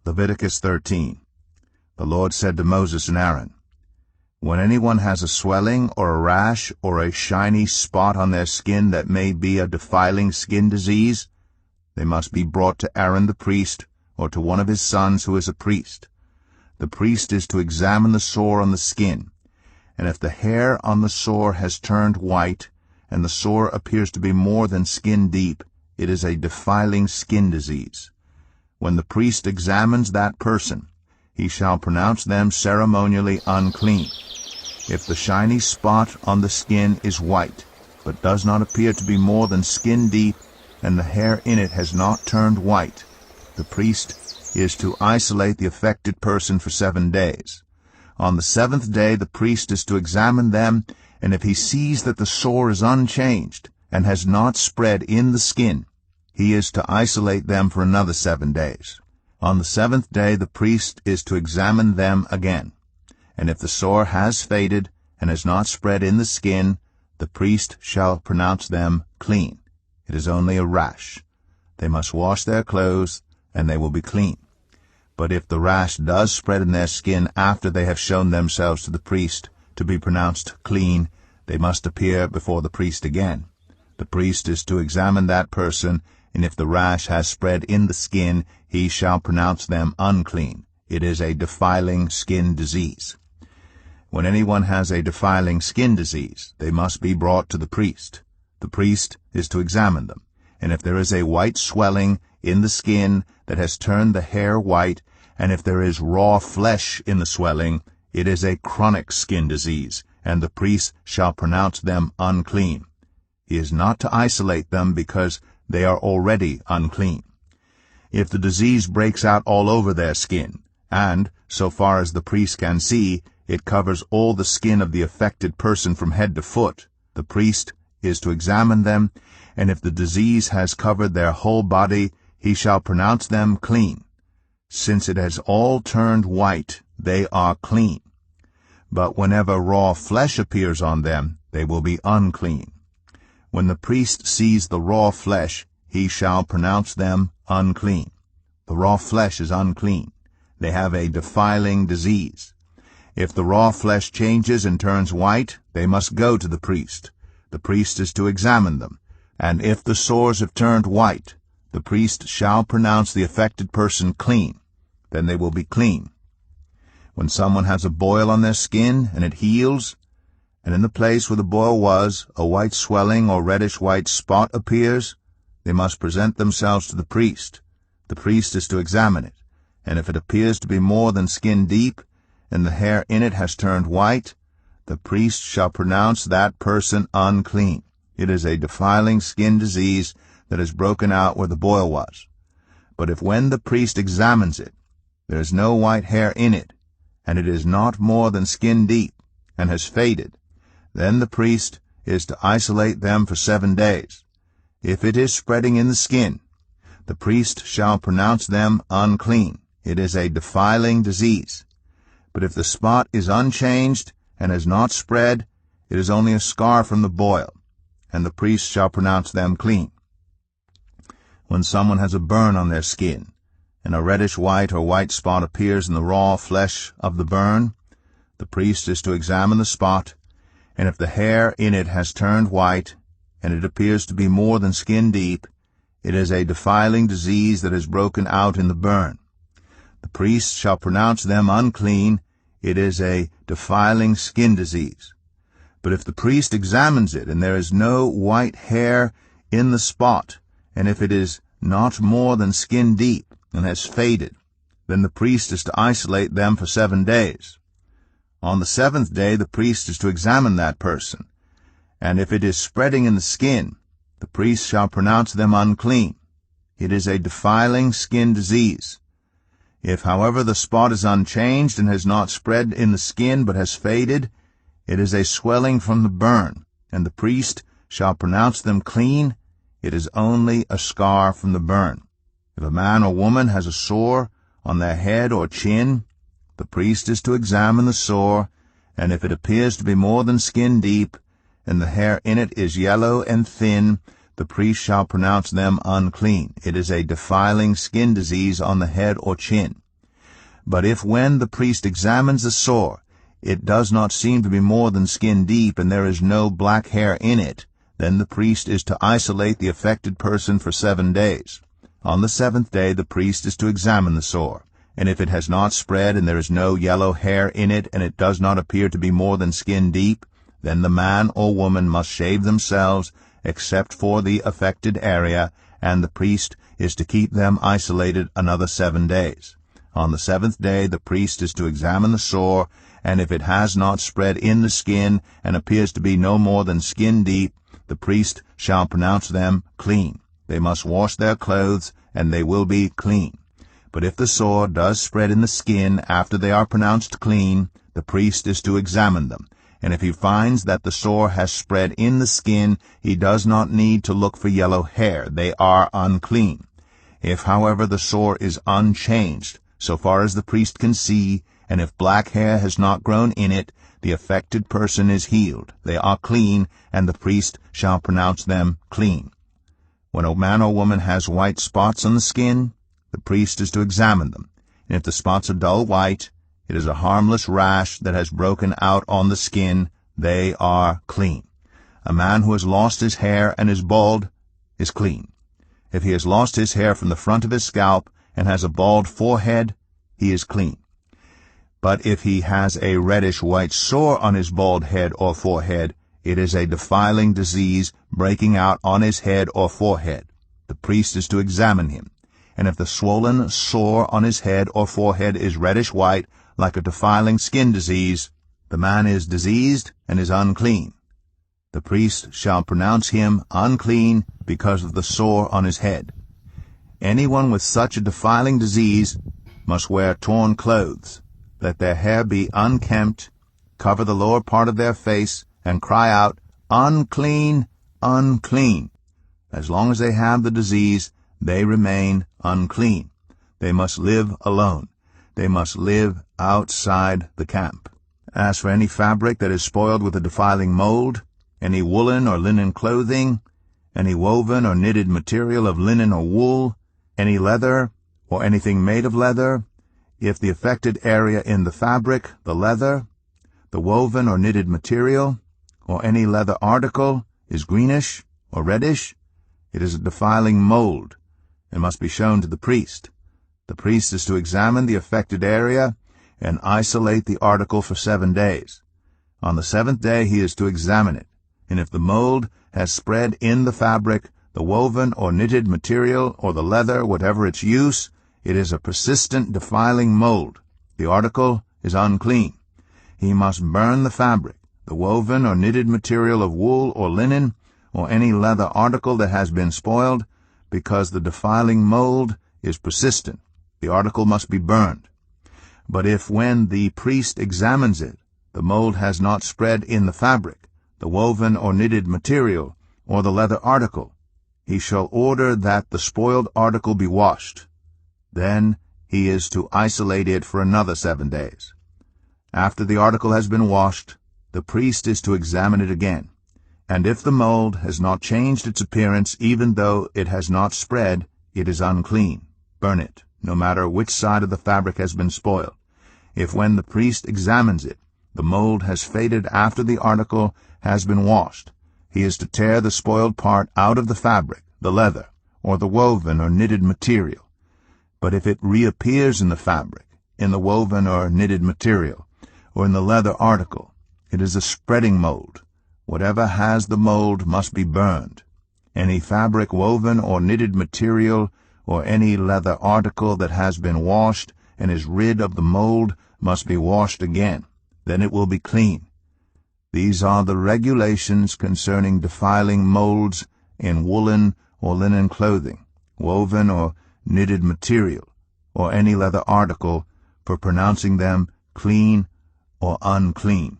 Leviticus 13. The Lord said to Moses and Aaron, "When anyone has a swelling or a rash or a shiny spot on their skin that may be a defiling skin disease, they must be brought to Aaron the priest or to one of his sons who is a priest. The priest is to examine the sore on the skin, and if the hair on the sore has turned white, and the sore appears to be more than skin deep, it is a defiling skin disease. When the priest examines that person, he shall pronounce them ceremonially unclean. If the shiny spot on the skin is white, but does not appear to be more than skin deep, and the hair in it has not turned white, the priest is to isolate the affected person for 7 days. On the 7th day the priest is to examine them, and if he sees that the sore is unchanged and has not spread in the skin, he is to isolate them for another 7 days. On the 7th day the priest is to examine them again, and if the sore has faded and has not spread in the skin, the priest shall pronounce them clean. It is only a rash. They must wash their clothes, and they will be clean. But if the rash does spread in their skin after they have shown themselves to the priest to be pronounced clean, they must appear before the priest again. The priest is to examine that person, and if the rash has spread in the skin, he shall pronounce them unclean. It is a defiling skin disease. When anyone has a defiling skin disease, they must be brought to the priest. The priest is to examine them, and if there is a white swelling in the skin that has turned the hair white, and if there is raw flesh in the swelling, it is a chronic skin disease, and the priest shall pronounce them unclean. He is not to isolate them because they are already unclean. If the disease breaks out all over their skin, and, so far as the priest can see, it covers all the skin of the affected person from head to foot, the priest is to examine them, and if the disease has covered their whole body, he shall pronounce them clean. Since it has all turned white, they are clean. But whenever raw flesh appears on them, they will be unclean. When the priest sees the raw flesh, he shall pronounce them unclean. The raw flesh is unclean. They have a defiling disease. If the raw flesh changes and turns white, they must go to the priest. The priest is to examine them, and if the sores have turned white, the priest shall pronounce the affected person clean. Then they will be clean. When someone has a boil on their skin and it heals, and in the place where the boil was, a white swelling or reddish-white spot appears, they must present themselves to the priest. The priest is to examine it, and if it appears to be more than skin deep, and the hair in it has turned white, the priest shall pronounce that person unclean. It is a defiling skin disease that has broken out where the boil was. But if when the priest examines it, there is no white hair in it, and it is not more than skin deep, and has faded, then the priest is to isolate them for 7 days. If it is spreading in the skin, the priest shall pronounce them unclean. It is a defiling disease. But if the spot is unchanged and has not spread, it is only a scar from the boil, and the priest shall pronounce them clean. When someone has a burn on their skin, and a reddish-white or white spot appears in the raw flesh of the burn, the priest is to examine the spot, and if the hair in it has turned white, and it appears to be more than skin deep, it is a defiling disease that has broken out in the burn. The priest shall pronounce them unclean. It is a defiling skin disease. But if the priest examines it, and there is no white hair in the spot, and if it is not more than skin deep, and has faded, then the priest is to isolate them for 7 days. On the 7th day the priest is to examine that person, and if it is spreading in the skin, the priest shall pronounce them unclean. It is a defiling skin disease. If, however, the spot is unchanged and has not spread in the skin but has faded, it is a swelling from the burn, and the priest shall pronounce them clean. It is only a scar from the burn. If a man or woman has a sore on their head or chin, the priest is to examine the sore, and if it appears to be more than skin deep, and the hair in it is yellow and thin, the priest shall pronounce them unclean. It is a defiling skin disease on the head or chin. But if when the priest examines the sore, it does not seem to be more than skin deep, and there is no black hair in it, then the priest is to isolate the affected person for 7 days. On the 7th day the priest is to examine the sore, and if it has not spread and there is no yellow hair in it, and it does not appear to be more than skin deep, then the man or woman must shave themselves, except for the affected area, and the priest is to keep them isolated another 7 days. On the 7th day the priest is to examine the sore, and if it has not spread in the skin and appears to be no more than skin deep, the priest shall pronounce them clean. They must wash their clothes, and they will be clean. But if the sore does spread in the skin after they are pronounced clean, the priest is to examine them. And if he finds that the sore has spread in the skin, he does not need to look for yellow hair. They are unclean. If, however, the sore is unchanged, so far as the priest can see, and if black hair has not grown in it, the affected person is healed. They are clean, and the priest shall pronounce them clean. When a man or woman has white spots on the skin, the priest is to examine them. And if the spots are dull white, it is a harmless rash that has broken out on the skin. They are clean. A man who has lost his hair and is bald is clean. If he has lost his hair from the front of his scalp and has a bald forehead, he is clean. But if he has a reddish-white sore on his bald head or forehead, it is a defiling disease breaking out on his head or forehead. The priest is to examine him. And if the swollen sore on his head or forehead is reddish-white, like a defiling skin disease, the man is diseased and is unclean. The priest shall pronounce him unclean because of the sore on his head. Anyone with such a defiling disease must wear torn clothes. Let their hair be unkempt, cover the lower part of their face, and cry out, "Unclean, unclean." As long as they have the disease, they remain unclean. They must live alone. They must live outside the camp. As for any fabric that is spoiled with a defiling mold, any woolen or linen clothing, any woven or knitted material of linen or wool, any leather, or anything made of leather, if the affected area in the fabric, the leather, the woven or knitted material, or any leather article is greenish or reddish, it is a defiling mold, and must be shown to the priest. The priest is to examine the affected area and isolate the article for 7 days. On the 7th day he is to examine it, and if the mold has spread in the fabric, the woven or knitted material, or the leather, whatever its use, it is a persistent defiling mold. The article is unclean. He must burn the fabric, the woven or knitted material of wool or linen, or any leather article that has been spoiled, because the defiling mold is persistent. The article must be burned. But if when the priest examines it, the mold has not spread in the fabric, the woven or knitted material, or the leather article, he shall order that the spoiled article be washed. Then he is to isolate it for another 7 days. After the article has been washed, the priest is to examine it again. And if the mold has not changed its appearance, even though it has not spread, it is unclean. Burn it, no matter which side of the fabric has been spoiled. If when the priest examines it, the mold has faded after the article has been washed, he is to tear the spoiled part out of the fabric, the leather, or the woven or knitted material. But if it reappears in the fabric, in the woven or knitted material, or in the leather article, it is a spreading mold. Whatever has the mold must be burned. Any fabric, woven, or knitted material, or any leather article that has been washed and is rid of the mold must be washed again. Then it will be clean. These are the regulations concerning defiling molds in woolen or linen clothing, woven or knitted material, or any leather article, for pronouncing them clean or unclean.